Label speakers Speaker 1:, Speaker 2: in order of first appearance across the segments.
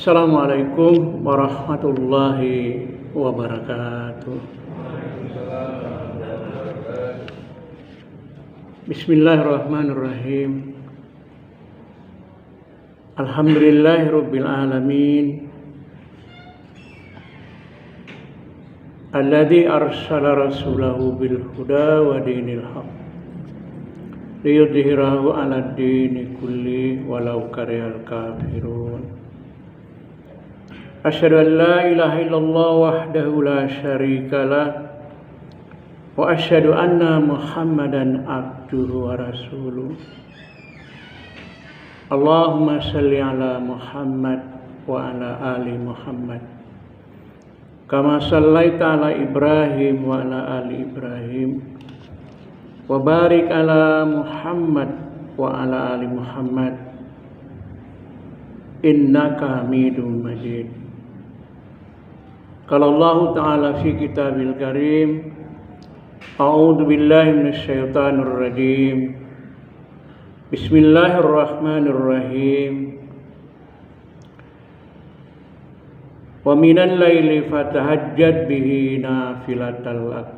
Speaker 1: Assalamualaikum warahmatullahi wabarakatuh. Bismillahirrahmanirrahim. Alhamdulillahirabbil alamin. Alladzi arsala rasulahu bil huda wa dinil haqq liyudhhirahu 'alad dini kulli walau karihal kafirun. Asyhadu an la ilaha illallah wahdahu la syarikalah wa asyhadu anna Muhammadan abduhu wa rasuluh. Allahumma shalli ala Muhammad wa ala ali Muhammad kama shallaita ala Ibrahim wa ala ali Ibrahim wa barik ala Muhammad wa ala ali Muhammad innaka Hamidum Majid. Qala Allah Ta'ala fi kitabil karim, a'udzu billahi minasy syaithanir rajim. Bismillahirrahmanirrahim. Wa minal laili fatahajjad bihi nafilatan lak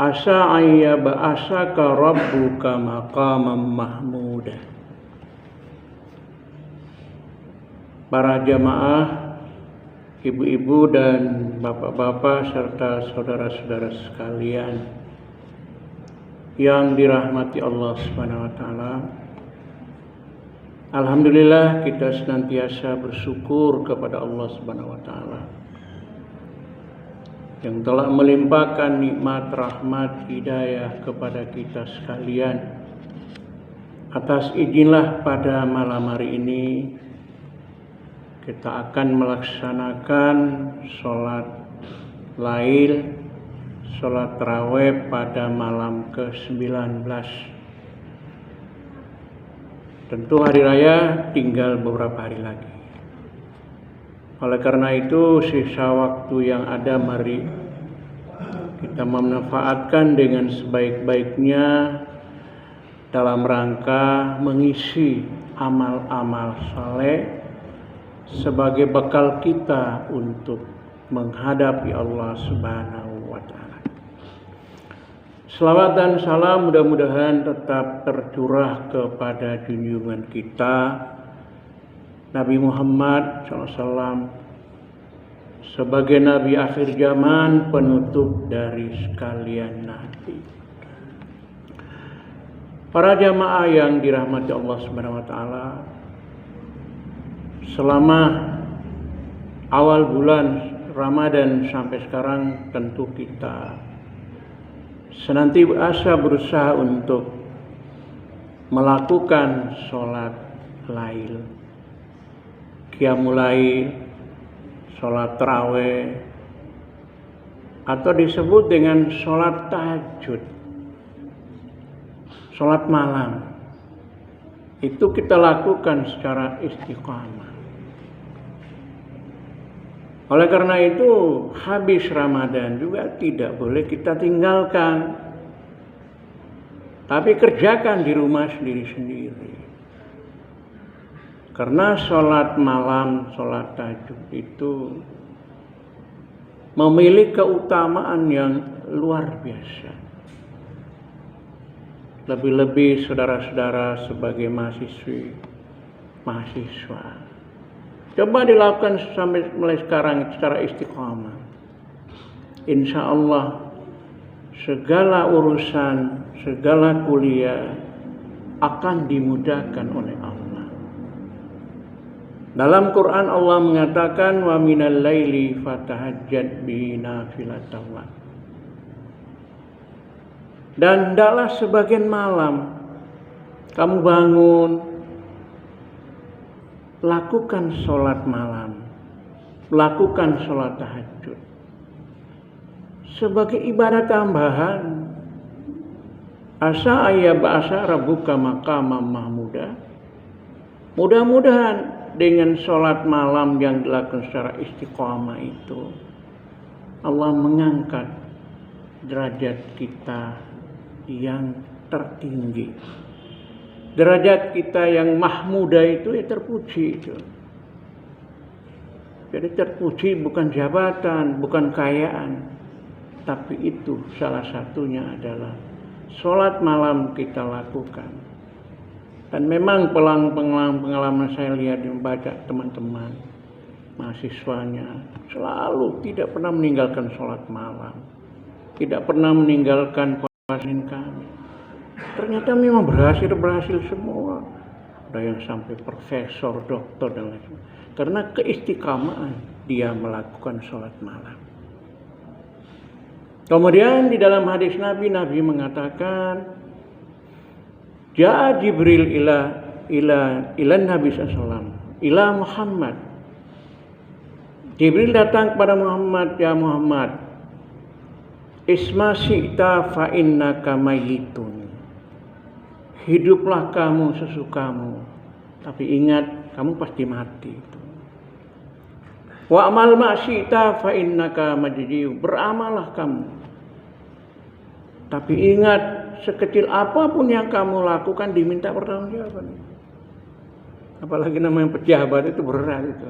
Speaker 1: asa ayya ba'asaka rabbuka maqaman mahmuda. Para jamaah, ibu-ibu dan bapak-bapak serta saudara-saudara sekalian yang dirahmati Allah Subhanahu wa taala. Alhamdulillah, kita senantiasa bersyukur kepada Allah Subhanahu wa taala yang telah melimpahkan nikmat, rahmat, hidayah kepada kita sekalian. Atas izinlah pada malam hari ini kita akan melaksanakan sholat lail, sholat tarawih pada malam ke-19. Tentu hari raya tinggal beberapa hari lagi. Oleh karena itu, sisa waktu yang ada mari kita memanfaatkan dengan sebaik-baiknya dalam rangka mengisi amal-amal saleh sebagai bekal kita untuk menghadapi Allah Subhanahu wa taala. Selawat dan salam mudah-mudahan tetap tercurah kepada junjungan kita Nabi Muhammad SAW sebagai Nabi akhir zaman, penutup dari sekalian nabi. Para jamaah yang dirahmati Allah Subhanahu wa taala, selama awal bulan Ramadan sampai sekarang tentu kita senantiasa berusaha untuk melakukan sholat lail, qiyamul lail, sholat tarawih, atau disebut dengan sholat tahajud, sholat malam. Itu kita lakukan secara istiqamah. Oleh karena itu, habis Ramadan juga tidak boleh kita tinggalkan, tapi kerjakan di rumah sendiri-sendiri. Karena sholat malam, sholat tahajud itu memiliki keutamaan yang luar biasa. Lebih-lebih saudara-saudara sebagai mahasiswa. Coba dilakukan sampai mulai sekarang secara istiqamah. Insya Allah segala urusan, segala kuliah akan dimudahkan oleh Allah. Dalam Quran Allah mengatakan wa minal laili fatahajjad bihi nafilatan lak. Dan hendaklah sebagian malam kamu bangun, lakukan sholat malam, lakukan sholat tahajud sebagai ibadah tambahan. Asa ayya ba'asa rabbuka maqaman mahmuda. Mudah-mudahan dengan sholat malam yang dilakukan secara istiqamah itu Allah mengangkat derajat kita yang tertinggi. Derajat kita yang mahmuda itu ya terpuji itu. Jadi terpuji bukan jabatan, bukan kekayaan, tapi itu salah satunya adalah sholat malam kita lakukan. Dan memang pengalaman saya lihat membaca teman-teman, mahasiswanya selalu tidak pernah meninggalkan sholat malam, tidak pernah meninggalkan puasa kami. Ternyata memang berhasil semua. Ada yang sampai profesor, doktor dan lain-lain. Karena keistiqamaan dia melakukan sholat malam. Kemudian di dalam hadis Nabi mengatakan, Ja'a Jibril ila Nabi SAW, ila Muhammad. Jibril datang kepada Muhammad, ya Muhammad, isma syi'ta fa innaka mayyitun. Hiduplah kamu sesukamu, tapi ingat kamu pasti mati. Wa amal ma syi'ta fa innaka majzi'u. Beramallah kamu, tapi ingat sekecil apapun yang kamu lakukan diminta pertanggungjawaban. Apalagi namanya pejabat itu berat itu.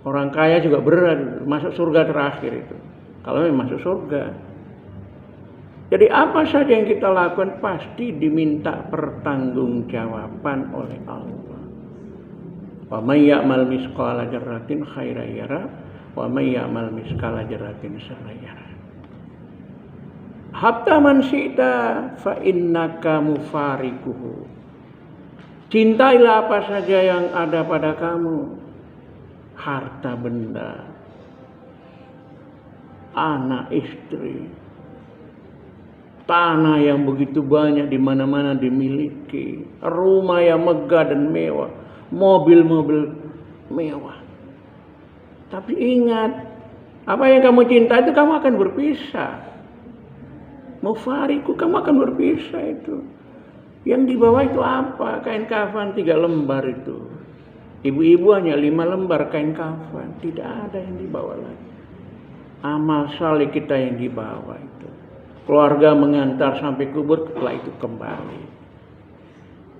Speaker 1: Orang kaya juga berat, masuk surga terakhir itu. Kalau memang masuk surga. Jadi apa saja yang kita lakukan pasti diminta pertanggungjawaban oleh Allah. Wa may ya'mal misqala dzarratin khairan yara wa may ya'mal misqala dzarratin syarran yara. Hatta man syi'ta fa innaka mufarikuhu. Cintailah apa saja yang ada pada kamu, harta benda, anak istri, tanah yang begitu banyak di mana-mana dimiliki, rumah yang megah dan mewah, mobil-mobil mewah. Tapi ingat, apa yang kamu cinta itu kamu akan berpisah. Mufariku, kamu akan berpisah itu. Yang di bawah itu apa? Kain kafan 3 lembar itu. Ibu-ibu hanya 5 lembar kain kafan. Tidak ada yang dibawa lagi. Amal saleh kita yang dibawa itu. Keluarga mengantar sampai kubur, setelah itu kembali.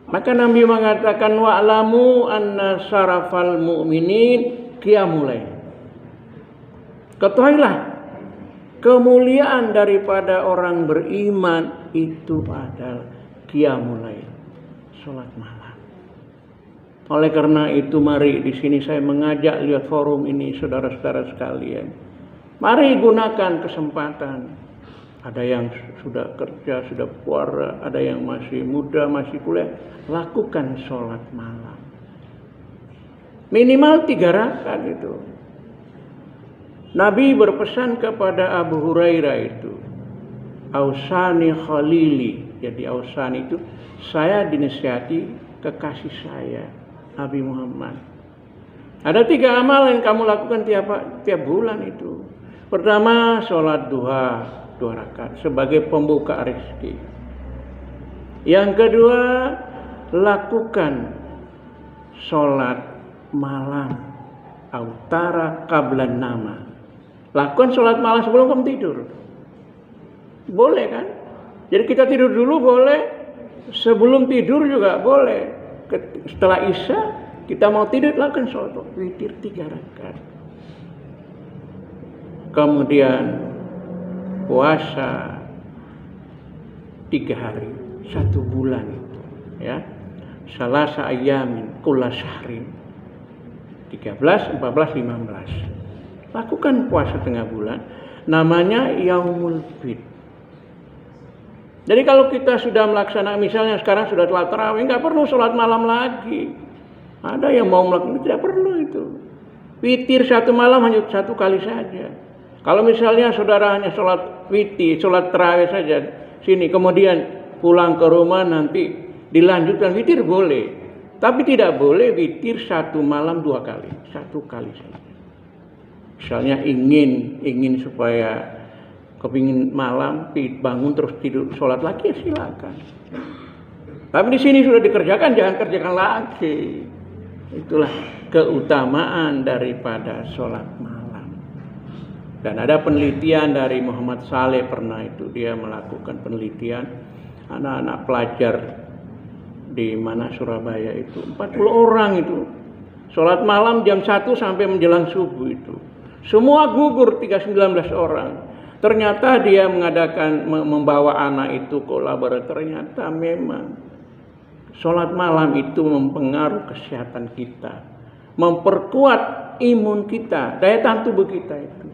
Speaker 1: Maka Nabi mengatakan, wa'lamu anna syarafal mu'minin qiyamul lail. Ketahuilah, kemuliaan daripada orang beriman itu adalah qiyamul lail, salat malam. Oleh karena itu mari di sini saya mengajak lihat forum ini saudara-saudara sekalian. Mari gunakan kesempatan. Ada yang sudah kerja, sudah puasa, ada yang masih muda, masih kuliah. Lakukan sholat malam. Minimal 3 rakaat itu. Nabi berpesan kepada Abu Hurairah itu, Ausani Khalili. Jadi Ausani itu, saya dinasihati kekasih saya, Nabi Muhammad. Ada 3 amal yang kamu lakukan tiap bulan itu. Pertama, sholat duha 2 rakaat sebagai pembuka rezeki. Yang kedua, lakukan sholat malam autara qablan nama. Lakukan sholat malam sebelum kamu tidur. Boleh kan? Jadi kita tidur dulu boleh, sebelum tidur juga boleh. Setelah Isya kita mau tidur, lakukan sholat witir 3 rakaat. Kemudian puasa 3 hari 1 bulan itu, ya. Salasa ayamin kulla syahrin. 13, 14, 15. Lakukan puasa tengah bulan, namanya yaumul bid. Jadi kalau kita sudah melaksanakan, misalnya sekarang sudah sholat tarawih, nggak perlu sholat malam lagi. Ada yang mau melakukan, tidak perlu itu. Witir 1 malam hanya 1 kali saja. Kalau misalnya saudara hanya sholat witir, sholat tarawih saja sini, kemudian pulang ke rumah nanti dilanjutkan witir boleh. Tapi tidak boleh witir 1 malam 2 kali, 1 kali saja. Misalnya ingin supaya kepingin malam bangun terus tidur sholat lagi, ya silakan. Tapi di sini sudah dikerjakan, jangan kerjakan lagi. Itulah keutamaan daripada sholat malam. Dan ada penelitian dari Muhammad Saleh, pernah itu dia melakukan penelitian anak-anak pelajar di mana Surabaya itu 40 orang itu Sholat malam jam 1 sampai menjelang subuh itu. Semua gugur 19 orang. Ternyata dia membawa anak itu kolaborator. Ternyata memang sholat malam itu mempengaruhi kesehatan kita. Memperkuat imun kita, daya tahan tubuh kita itu.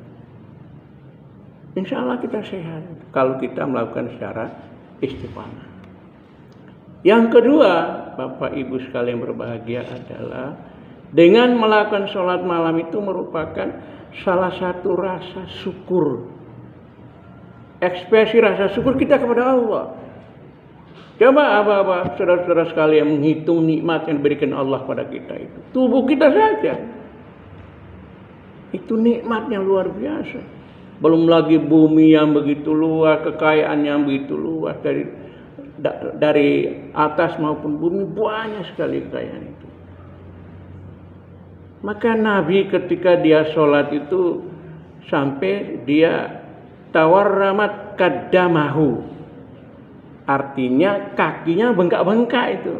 Speaker 1: Insya Allah kita sehat kalau kita melakukan secara istiqamah. Yang kedua, Bapak Ibu sekalian berbahagia adalah dengan melakukan sholat malam itu merupakan salah satu rasa syukur. Ekspresi rasa syukur kita kepada Allah. Coba apa saudara-saudara sekalian menghitung nikmat yang diberikan Allah pada kita itu. Tubuh kita saja. Itu nikmatnya luar biasa. Belum lagi bumi yang begitu luas, kekayaan yang begitu luas dari atas maupun bumi, banyak sekali kekayaan itu. Maka Nabi ketika dia sholat itu sampai dia tawarramat qaddamahu. Artinya kakinya bengkak-bengkak itu.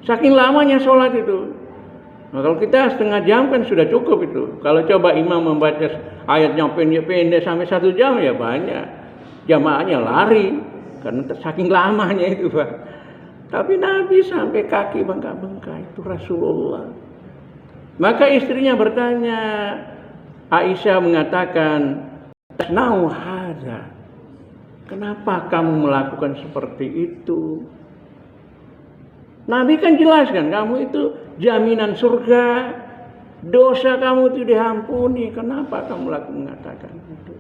Speaker 1: Saking lamanya sholat itu. Nah, kalau kita setengah jam kan sudah cukup itu. Kalau coba imam membaca ayatnya pendek-pendek sampai 1 jam ya banyak. Jamaahnya lari karena saking lamanya itu, Pak. Tapi Nabi sampai kaki bengkak-bengkak itu Rasulullah. Maka istrinya bertanya, Aisyah mengatakan, "Tasna'u hadza. Kenapa kamu melakukan seperti itu?" Nabi kan jelaskan, kamu itu jaminan surga, dosa kamu itu diampuni. Kenapa kamu mengatakan itu?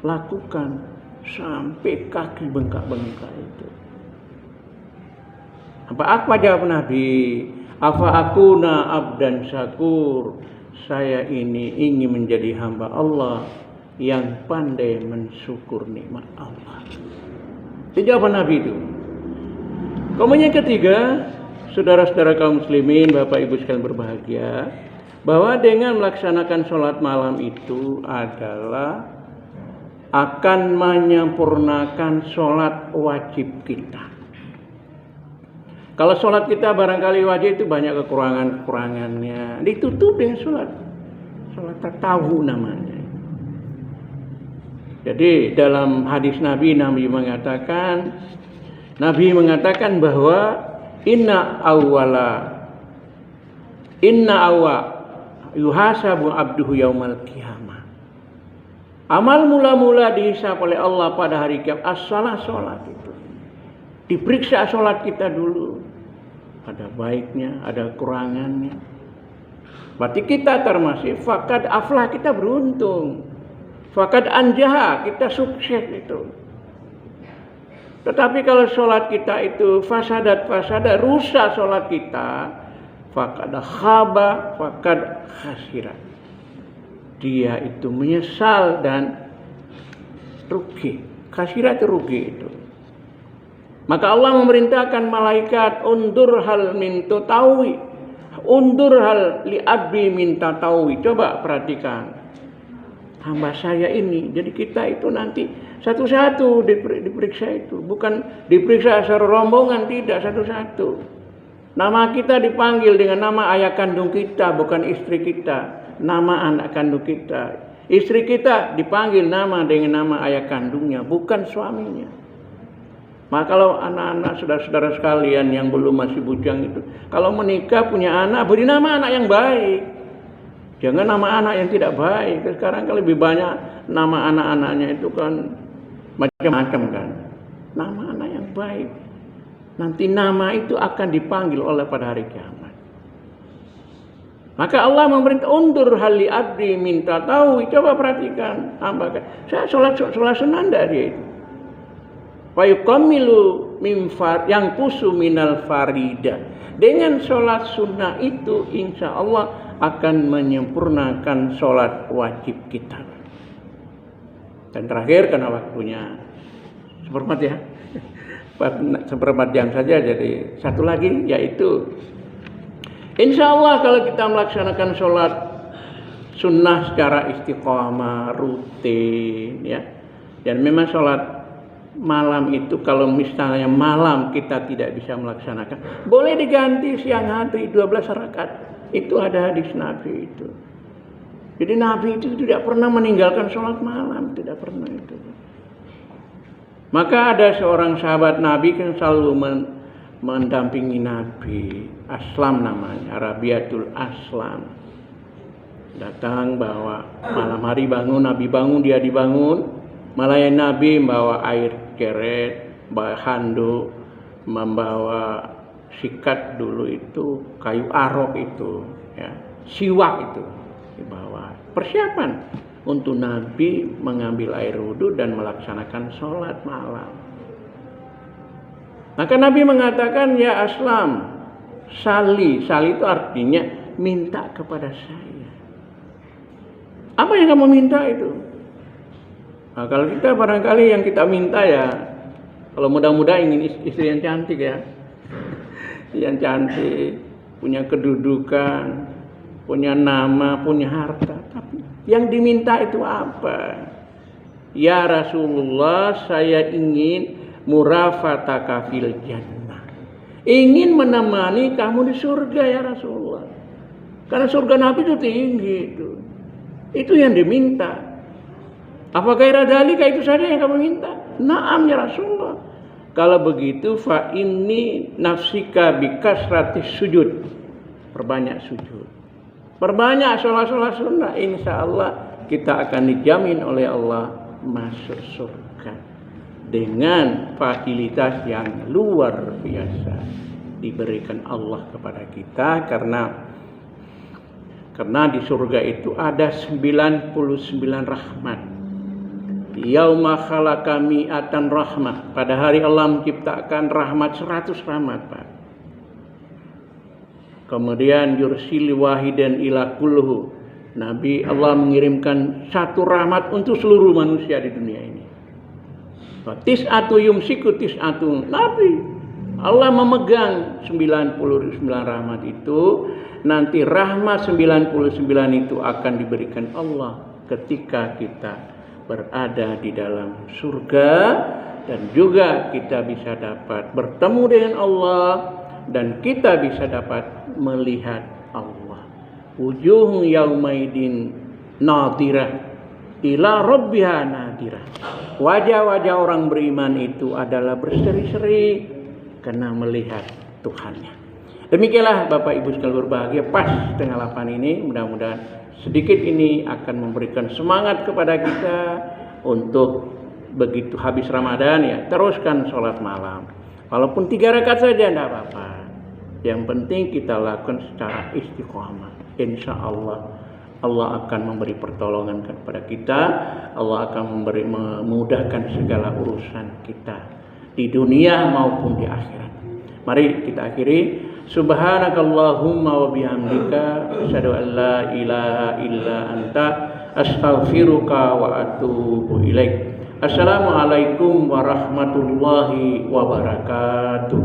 Speaker 1: Lakukan sampai kaki bengkak-bengkak itu. Apa jawab Nabi? Afa akuna abdan syakur. Saya ini ingin menjadi hamba Allah yang pandai mensyukur nikmat Allah. Itu jawaban Nabi itu. Kemudian yang ketiga, saudara-saudara kaum muslimin, Bapak Ibu sekalian berbahagia, bahwa dengan melaksanakan sholat malam itu adalah akan menyempurnakan sholat wajib kita. Kalau sholat kita barangkali wajib itu banyak kekurangannya, ditutup dengan sholat tatawu namanya. Jadi dalam hadis Nabi mengatakan bahwa inna awwa yuhasabu abduhu yaumal qiyamah. Amal mula-mula dihisab oleh Allah pada hari kiamat as-sholat itu. Diperiksa sholat kita dulu. Ada baiknya, ada kekurangannya. Berarti kita termasuk fakad aflah, kita beruntung. Fakad anjaha, kita sukses itu. Tetapi kalau sholat kita itu fasadat, rusak sholat kita, fakad khaba, fakad khasirat. Dia itu menyesal dan rugi. Khasirat itu rugi itu. Maka Allah memerintahkan malaikat undur hal min tatawi. Undur hal li abdi min tatawi. Coba perhatikan. Hamba saya ini. Jadi kita itu nanti satu-satu diperiksa itu. Bukan diperiksa secara rombongan, tidak satu-satu. Nama kita dipanggil dengan nama ayah kandung kita, bukan istri kita. Nama anak kandung kita. Istri kita dipanggil dengan nama ayah kandungnya, bukan suaminya. Maka kalau anak-anak saudara-saudara sekalian yang belum masih bujang itu, kalau menikah punya anak, beri nama anak yang baik. Jangan nama anak yang tidak baik. Sekarang kalau lebih banyak nama anak-anaknya itu kan macam-macam kan. Nama anak yang baik. Nanti nama itu akan dipanggil oleh pada hari kiamat. Maka Allah memerintah undur hali abdi minta tahu. Coba perhatikan. Saya sholat sunnah dia itu. Fayuqamilu mimfar yang pusu minal farida. Dengan sholat sunnah itu insya Allah akan menyempurnakan sholat wajib kita. Dan terakhir karena waktunya seperempat ya, seperempat jam saja, jadi satu lagi yaitu insya Allah kalau kita melaksanakan sholat sunnah secara istiqamah rutin ya, dan memang sholat malam itu kalau misalnya malam kita tidak bisa melaksanakan, boleh diganti siang hari 12 rakaat. Itu ada hadis Nabi itu. Jadi Nabi itu tidak pernah meninggalkan sholat malam, tidak pernah itu. Maka ada seorang sahabat Nabi yang selalu mendampingi Nabi, Aslam namanya, Rabiatul Aslam. Datang bawa malam hari bangun, Nabi bangun, dia dibangun. Malah Nabi membawa air keret, bawa handuk, membawa sikat dulu itu, kayu arok itu, ya, siwak itu dibawa. Persiapan untuk Nabi mengambil air wudhu dan melaksanakan sholat malam. Maka Nabi mengatakan, ya Aslam, sali itu artinya minta kepada saya. Apa yang kamu minta itu? Nah, kalau kita barangkali yang kita minta ya, kalau muda-muda ingin istri yang cantik ya, yang cantik, punya kedudukan, punya nama, punya harta. Tapi yang diminta itu apa? Ya Rasulullah, saya ingin murafataka fil jannah. Ingin menemani kamu di surga ya Rasulullah. Karena surga Nabi itu tinggi itu. Itu yang diminta. Apakah iradalika itu saja yang kamu minta? Naam ya Rasulullah. Kalau begitu fa inni nafsika bikasratis sujud. Perbanyak sujud. Perbanyak sholat-sholat sunnah. Insya Allah kita akan dijamin oleh Allah masuk surga. Dengan fasilitas yang luar biasa diberikan Allah kepada kita. Karena di surga itu ada 99 rahmat. Yauma khalaqa mi'atan rahmah. Pada hari Allah menciptakan rahmat 100 rahmat, Pak. Kemudian yursil wahidan ila kulluhu. Nabi Allah mengirimkan satu rahmat untuk seluruh manusia di dunia ini. Tis'atu yumsiku tis'atu. Nabi Allah memegang 99 rahmat itu. Nanti rahmat 99 itu akan diberikan Allah ketika kita berada di dalam surga, dan juga kita bisa dapat bertemu dengan Allah, dan kita bisa dapat melihat Allah. Wujuhun yaumaidin nadirah ila rabbiha nadirah. Wajah-wajah orang beriman itu adalah berseri-seri karena melihat Tuhannya. Demikianlah Bapak Ibu sekalian berbahagia, pas 7:30 ini. Mudah-mudahan sedikit ini akan memberikan semangat kepada kita untuk begitu habis Ramadan ya, teruskan sholat malam. Walaupun 3 rakaat saja tidak apa-apa. Yang penting kita lakukan secara istiqomah. Insya Allah Allah akan memberi pertolongan kepada kita. Allah akan memudahkan segala urusan kita di dunia maupun di akhirat. Mari kita akhiri. Subhanakallahumma wa bihamdika asyhadu an la ilaha illa anta astaghfiruka wa atubu ilaik. Assalamualaikum warahmatullahi wabarakatuh.